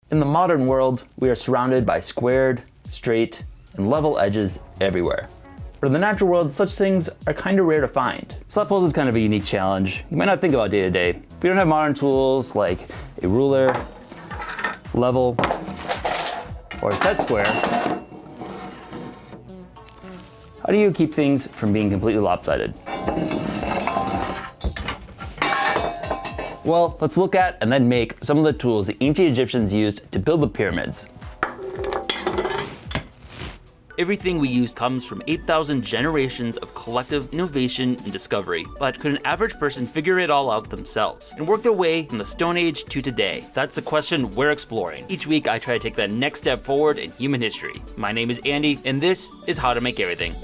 In the modern world, we are surrounded by squared, straight, and level edges everywhere. But in the natural world, such things are kind of rare to find. So that poses kind of a unique challenge you might not think about day to day. If you don't have modern tools like a ruler, level, or a set square, how do you keep things from being completely lopsided? Well, let's look at and then make some of the tools the ancient Egyptians used to build the pyramids. Everything we use comes from 8,000 generations of collective innovation and discovery. But could an average person figure it all out themselves and work their way from the Stone Age to today? That's the question we're exploring. Each week I try to take that next step forward in human history. My name is Andy, and this is How to Make Everything.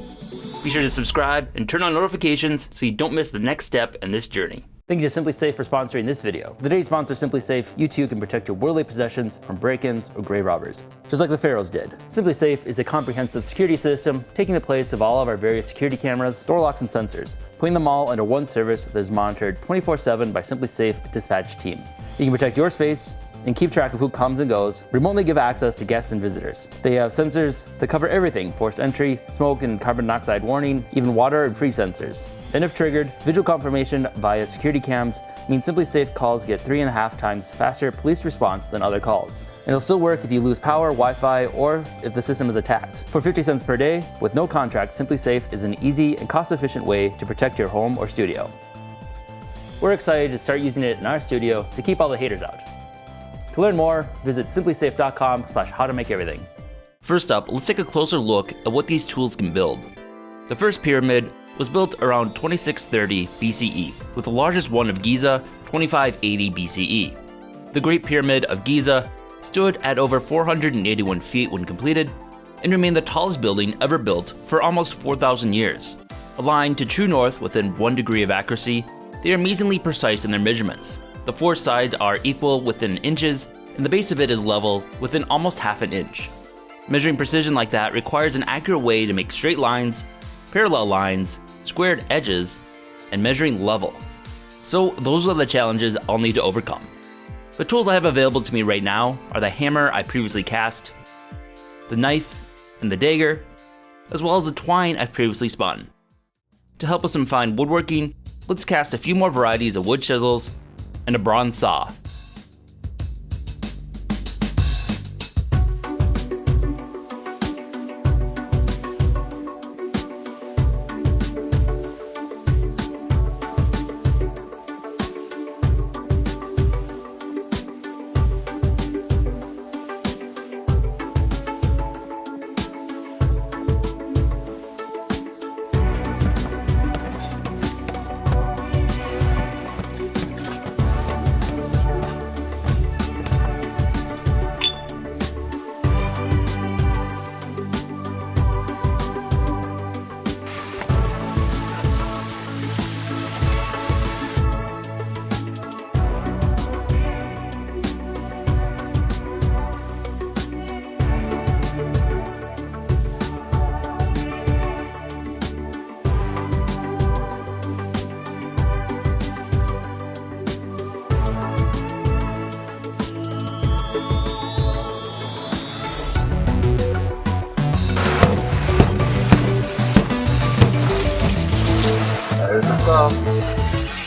Be sure to subscribe and turn on notifications so you don't miss the next step in this journey. Thank you to SimpliSafe for sponsoring this video. With today's sponsor, SimpliSafe, you too can protect your worldly possessions from break-ins or grave robbers, just like the pharaohs did. SimpliSafe is a comprehensive security system taking the place of all of our various security cameras, door locks, and sensors, putting them all under one service that is monitored 24/7 by SimpliSafe dispatch team. You can protect your space and keep track of who comes and goes, remotely give access to guests and visitors. They have sensors that cover everything: forced entry, smoke and carbon dioxide warning, even water and freeze sensors. And if triggered, visual confirmation via security cams means SimpliSafe calls get 3.5 times faster police response than other calls. And it'll still work if you lose power, Wi-Fi, or if the system is attacked. For 50 cents per day, with no contract, SimpliSafe is an easy and cost-efficient way to protect your home or studio. We're excited to start using it in our studio to keep all the haters out. To learn more, visit simplisafe.com/howtomakeeverything. First up, let's take a closer look at what these tools can build. The first pyramid was built around 2630 BCE, with the largest one of Giza 2580 BCE. The Great Pyramid of Giza stood at over 481 feet when completed and remained the tallest building ever built for almost 4,000 years. Aligned to true north within 1 degree of accuracy, they are amazingly precise in their measurements. The 4 sides are equal within inches, and the base of it is level within almost half an inch. Measuring precision like that requires an accurate way to make straight lines, parallel lines, squared edges, and measuring level. So those are the challenges I'll need to overcome. The tools I have available to me right now are the hammer I previously cast, the knife and the dagger, as well as the twine I've previously spun. To help us in fine woodworking, let's cast a few more varieties of wood chisels and a bronze saw.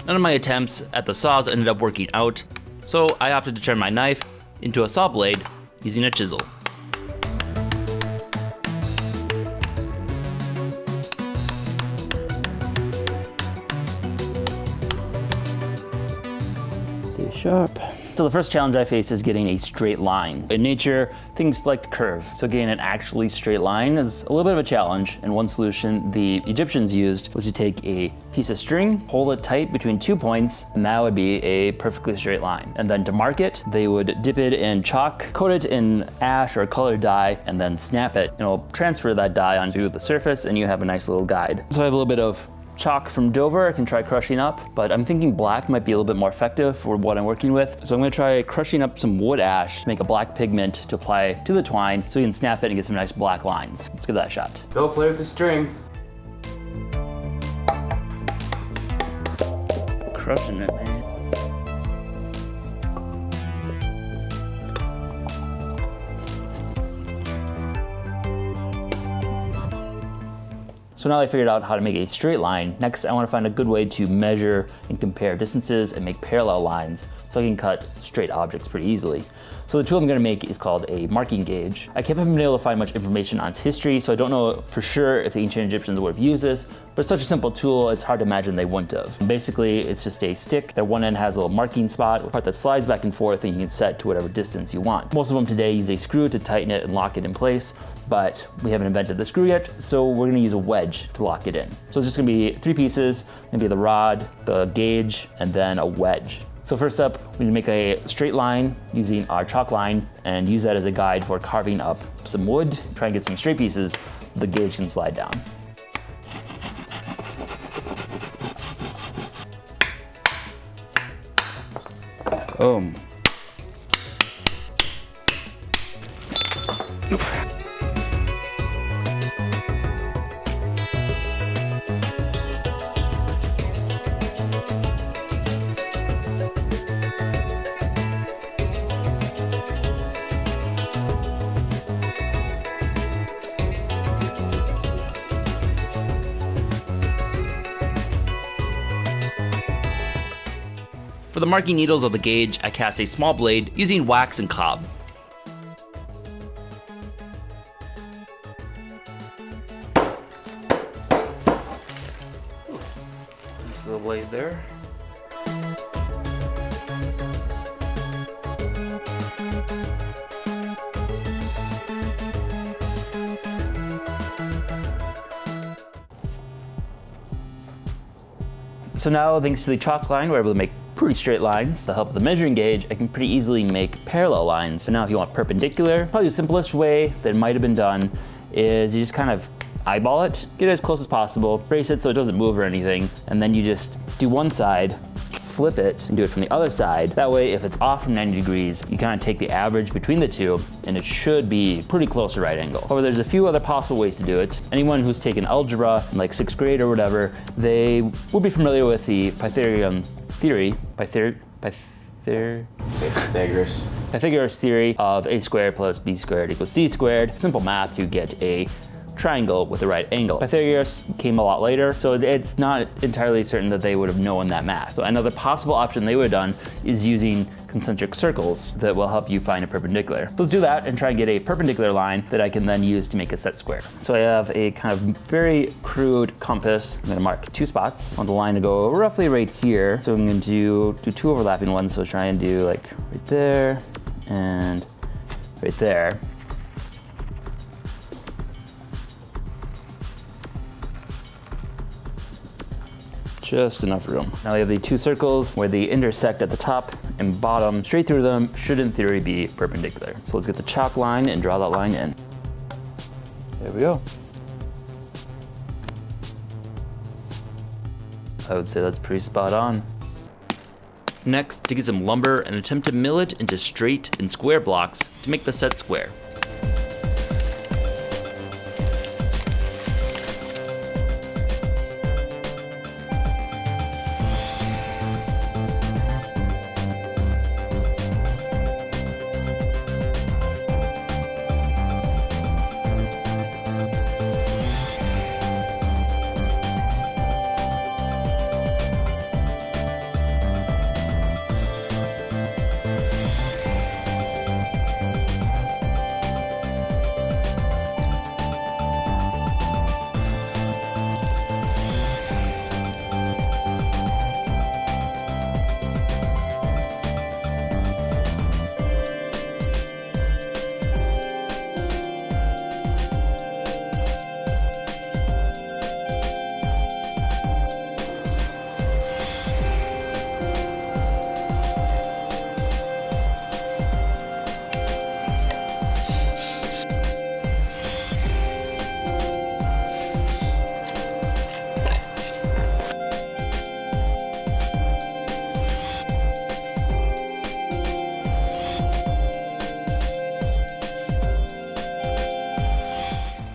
None of my attempts at the saws ended up working out, so I opted to turn my knife into a saw blade using a chisel. Stay sharp. So the first challenge I face is getting a straight line. In nature, things like to curve, so getting an actually straight line is a little bit of a challenge, and one solution the Egyptians used was to take a piece of string, hold it tight between 2 points, and that would be a perfectly straight line. And then to mark it, they would dip it in chalk, coat it in ash or a colored dye, and then snap it. And it'll transfer that dye onto the surface, and you have a nice little guide. So I have a little bit of chalk from Dover I can try crushing up, but I'm thinking black might be a little bit more effective for what I'm working with. So I'm gonna try crushing up some wood ash to make a black pigment to apply to the twine so we can snap it and get some nice black lines. Let's give that a shot. Go play with the string. Crushing it, man. So now I figured out how to make a straight line. Next, I want to find a good way to measure and compare distances and make parallel lines so I can cut straight objects pretty easily. So the tool I'm going to make is called a marking gauge. I haven't been able to find much information on its history, so I don't know for sure if the ancient Egyptians would have used this, but it's such a simple tool, it's hard to imagine they wouldn't have. Basically, it's just a stick that one end has a little marking spot, a part that slides back and forth, and you can set to whatever distance you want. Most of them today use a screw to tighten it and lock it in place, but we haven't invented the screw yet, so we're going to use a wedge to lock it in. So it's just going to be 3 pieces, going to be the rod, the gauge, and then a wedge. So first up, we need to make a straight line using our chalk line and use that as a guide for carving up some wood. Try and get some straight pieces the gauge can slide down. Boom. For the marking needles of the gauge, I cast a small blade using wax and cob. There's the blade there. So now, thanks to the chalk line, we're able to make pretty straight lines. With the help of the measuring gauge, I can pretty easily make parallel lines. So now if you want perpendicular, probably the simplest way that might have been done is you just kind of eyeball it, get it as close as possible, brace it so it doesn't move or anything, and then you just do one side, flip it, and do it from the other side. That way, if it's off from 90 degrees, you kind of take the average between the two, and it should be pretty close to right angle. However, there's a few other possible ways to do it. Anyone who's taken algebra in like 6th grade or whatever, they would be familiar with the Pythagorean theory. Pythagoras theory of a squared plus b squared equals c squared. Simple math, you get a triangle with the right angle. Pythagoras came a lot later, so it's not entirely certain that they would have known that math. So another possible option they would have done is using concentric circles that will help you find a perpendicular. So let's do that and try and get a perpendicular line that I can then use to make a set square. So I have a kind of very crude compass. I'm gonna mark 2 spots. I want the line to go roughly right here. So I'm gonna do 2 overlapping ones. So try and do like right there and right there. Just enough room. Now we have the 2 circles where they intersect at the top and bottom. Straight through them should in theory be perpendicular. So let's get the chalk line and draw that line in. There we go. I would say that's pretty spot on. Next, to get some lumber and attempt to mill it into straight and square blocks to make the set square.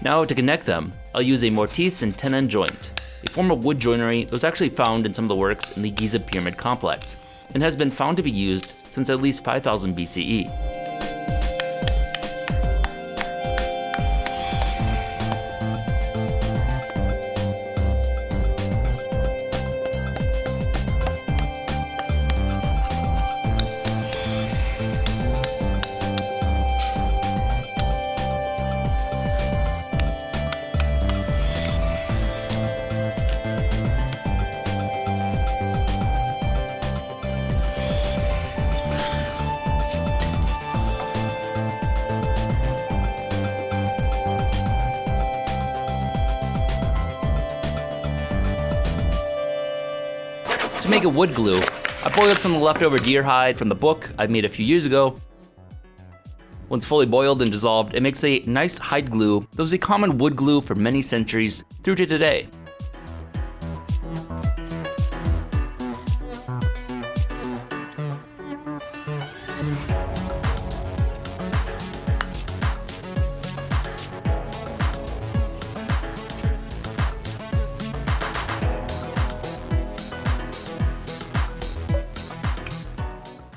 Now to connect them, I'll use a mortise and tenon joint, a form of wood joinery that was actually found in some of the works in the Giza Pyramid complex, and has been found to be used since at least 5000 BCE. make a wood glue, I boiled some leftover deer hide from the book I made a few years ago. Once fully boiled and dissolved, it makes a nice hide glue that was a common wood glue for many centuries through to today.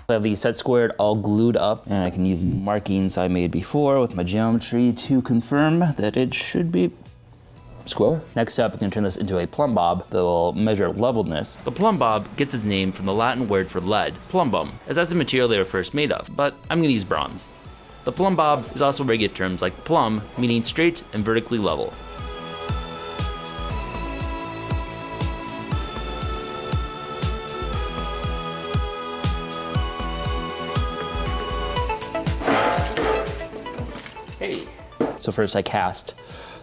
I have the set squared all glued up, and I can use markings I made before with my geometry to confirm that it should be square. Next up, we can turn this into a plumb bob that will measure levelness. The plumb bob gets its name from the Latin word for lead, plumbum, as that's the material they were first made of, but I'm gonna use bronze. The plumb bob is also where you get terms like plumb, meaning straight and vertically level. So first I cast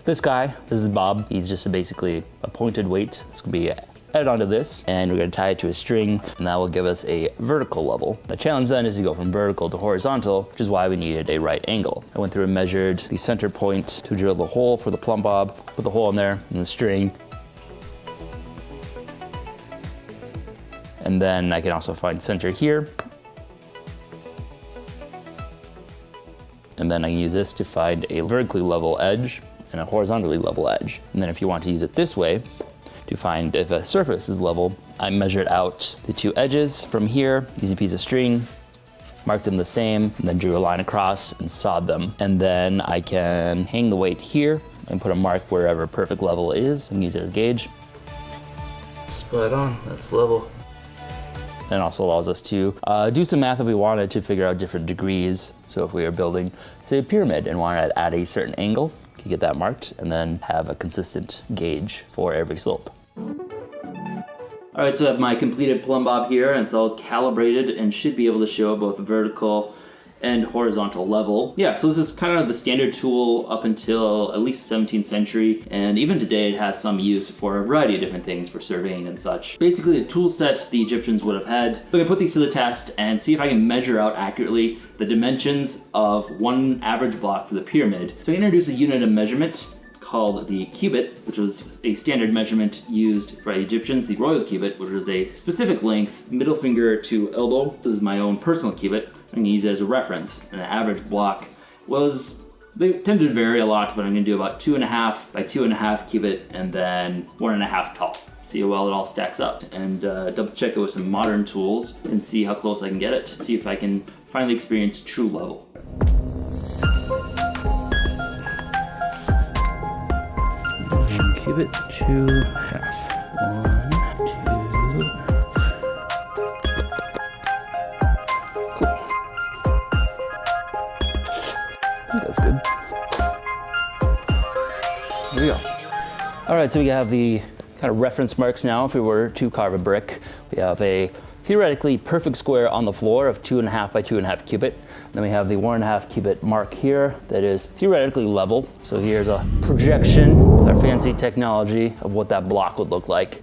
this guy. This is Bob. He's just basically a pointed weight. It's gonna be added onto this, and we're gonna tie it to a string, and that will give us a vertical level. The challenge then is to go from vertical to horizontal, which is why we needed a right angle. I went through and measured the center point to drill the hole for the plumb bob, put the hole in there, and the string. And then I can also find center here. And then I can use this to find a vertically level edge and a horizontally level edge. And then if you want to use it this way, to find if a surface is level, I measured out the two edges from here, using a piece of string, marked them the same, and then drew a line across and sawed them. And then I can hang the weight here and put a mark wherever perfect level is and use it as a gauge. Spot on, that's level. And also allows us to do some math if we wanted to figure out different degrees. So if we are building, say, a pyramid and wanted to add a certain angle, you can get that marked and then have a consistent gauge for every slope. All right, so I have my completed plumb bob here, and it's all calibrated and should be able to show both vertical and horizontal level. Yeah, so this is kind of the standard tool up until at least 17th century, and even today it has some use for a variety of different things for surveying and such. Basically, the tool set the Egyptians would have had. So I'm gonna put these to the test and see if I can measure out accurately the dimensions of one average block for the pyramid. So I introduce a unit of measurement called the cubit, which was a standard measurement used for the Egyptians, the royal cubit, which was a specific length, middle finger to elbow. This is my own personal cubit. I'm gonna use it as a reference. And an average block was, they tended to vary a lot, but I'm gonna do about 2.5 by 2.5 cubit and then 1.5 tall. See how well it all stacks up, and double check it with some modern tools and see how close I can get it. See if I can finally experience true level. Cubit, 2.5. 1, 2. Cool. I think that's good. There we go. All right, so we have the kind of reference marks now. If we were to carve a brick, we have a theoretically perfect square on the floor of 2.5 by 2.5 cubit. Then we have the 1.5 cubit mark here that is theoretically level. So here's a projection with our fancy technology of what that block would look like.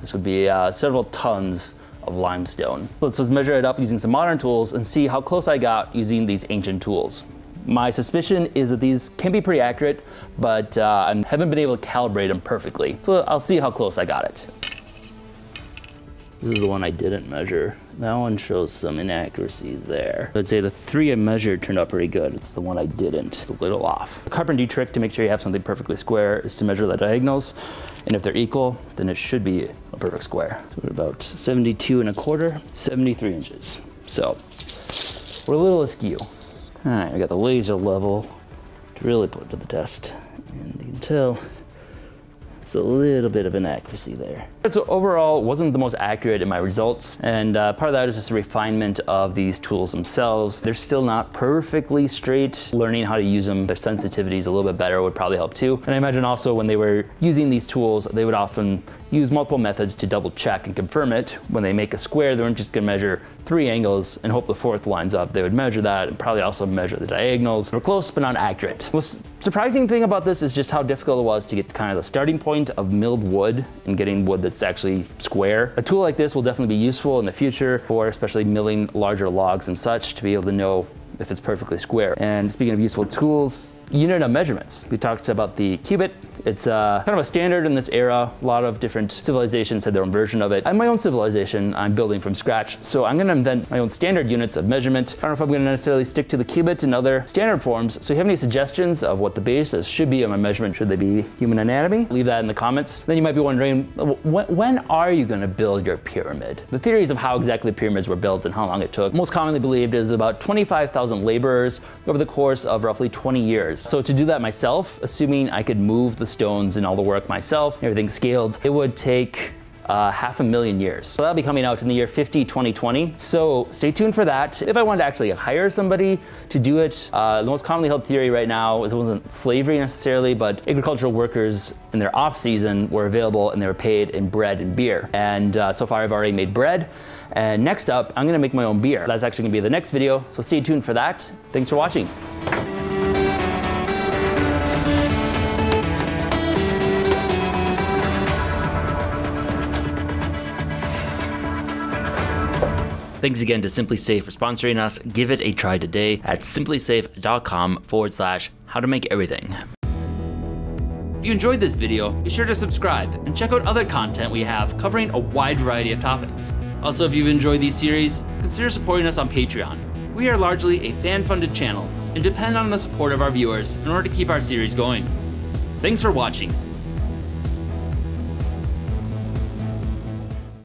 This would be several tons of limestone. Let's just measure it up using some modern tools and see how close I got using these ancient tools. My suspicion is that these can be pretty accurate, but I haven't been able to calibrate them perfectly. So I'll see how close I got it. This is the one I didn't measure. That one shows some inaccuracies there. I'd say the 3 I measured turned out pretty good. It's the one I didn't. It's a little off. The carpentry trick to make sure you have something perfectly square is to measure the diagonals. And if they're equal, then it should be a perfect square. So we're about 72.25, 73 inches. So we're a little askew. All right, I got the laser level to really put it to the test. And you can tell it's a little bit of inaccuracy there. So overall, wasn't the most accurate in my results. And part of that is just a refinement of these tools themselves. They're still not perfectly straight. Learning how to use them, their sensitivity is a little bit better would probably help too. And I imagine also when they were using these tools, they would often use multiple methods to double check and confirm it. When they make a square, they weren't just gonna measure 3 angles and hope the 4th lines up. They would measure that and probably also measure the diagonals. They were close, but not accurate. The surprising thing about this is just how difficult it was to get kind of the starting point point of milled wood and getting wood that's actually square. A tool like this will definitely be useful in the future for especially milling larger logs and such, to be able to know if it's perfectly square. And speaking of useful tools, unit of measurements. We talked about the cubit. It's kind of a standard in this era. A lot of different civilizations had their own version of it. I have my own civilization I'm building from scratch, so I'm gonna invent my own standard units of measurement. I don't know if I'm gonna necessarily stick to the cubit and other standard forms, so if you have any suggestions of what the basis should be on my measurement, should they be human anatomy? Leave that in the comments. Then you might be wondering, when are you gonna build your pyramid? The theories of how exactly pyramids were built and how long it took, most commonly believed is about 25,000 laborers over the course of roughly 20 years. So to do that myself, assuming I could move the stones and all the work myself, everything scaled, it would take 500,000 years. So that'll be coming out in the year 2020. So stay tuned for that. If I wanted to actually hire somebody to do it, the most commonly held theory right now is it wasn't slavery necessarily, but agricultural workers in their off season were available and they were paid in bread and beer. And so far I've already made bread. And next up, I'm gonna make my own beer. That's actually gonna be the next video. So stay tuned for that. Thanks for watching. Thanks again to SimpliSafe for sponsoring us. Give it a try today at simplisafe.com/how-to-make-everything. If you enjoyed this video, be sure to subscribe and check out other content we have covering a wide variety of topics. Also, if you've enjoyed these series, consider supporting us on Patreon. We are largely a fan-funded channel and depend on the support of our viewers in order to keep our series going. Thanks for watching.